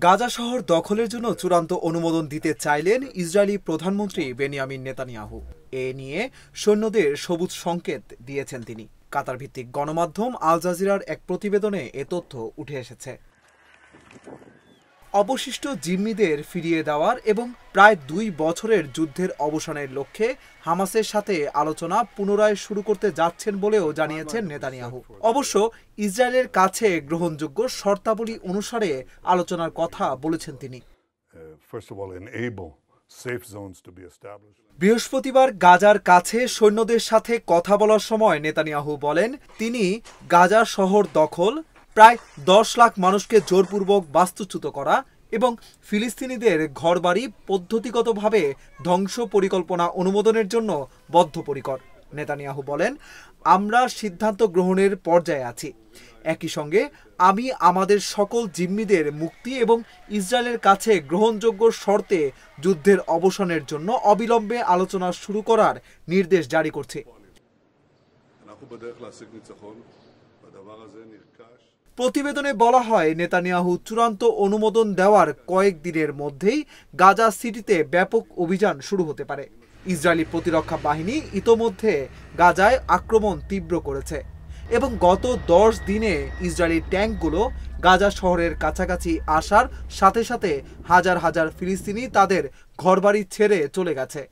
গাজা শহর দখলের জন্য চূড়ান্ত অনুমোদন দিতে চাইলেন ইসরায়েলি প্রধানমন্ত্রী বেনিয়ামিন নেতানিয়াহু। এ নিয়ে সৈন্যদের সবুজ সংকেত দিয়েছেন তিনি। কাতার ভিত্তিক গণমাধ্যম আল জাজিরার এক প্রতিবেদনে এ তথ্য উঠে এসেছে। অবশিষ্ট জিম্মিদের ফিরিয়ে দেওয়ার এবং প্রায় 2 বছরের যুদ্ধের অবসানের লক্ষ্যে হামাসের সাথে আলোচনা পুনরায় শুরু করতে যাচ্ছেন বলেও জানিয়েছেন নেতানিয়াহু। অবশ্য ইসরায়েলের কাছে গ্রহণযোগ্য শর্তাবলী অনুসারে আলোচনার কথা বলেছেন তিনি। বৃহস্পতিবার গাজার কাছে সৈন্যদের সাথে কথা বলার সময় নেতানিয়াহু বলেন, তিনি গাজা শহর দখল, প্রায় 10 লাখ মানুষকে জোরপূর্বক বাস্তুচ্যুত করা এবং ফিলিস্তিনিদের ঘরবাড়ি পদ্ধতিগতভাবে ধ্বংস পরিকল্পনা অনুমোদনের জন্য বদ্ধপরিকর। নেতানিয়াহু বলেন, আমরা সিদ্ধান্ত গ্রহণের পর্যায়ে আছি। একই সঙ্গে আমি আমাদের সকল জিম্মিদের মুক্তি এবং ইসরায়েলের কাছে গ্রহণযোগ্য শর্তে যুদ্ধের অবসানের জন্য অবিলম্বে আলোচনা শুরু করার নির্দেশ জারি করছি। প্রতিবেদনে বলা হয়, নেতানিয়াহু চূড়ান্ত অনুমোদন দেওয়ার কয়েকদিনের মধ্যেই গাজা সিটিতে ব্যাপক অভিযান শুরু হতে পারে। ইসরায়েলি প্রতিরক্ষা বাহিনী ইতোমধ্যে গাজায় আক্রমণ তীব্র করেছে এবং গত 10 দিনে ইসরায়েলি ট্যাঙ্কগুলো গাজা শহরের কাছাকাছি আসার সাথে সাথে হাজার হাজার ফিলিস্তিনি তাদের ঘরবাড়ি ছেড়ে চলে গেছে।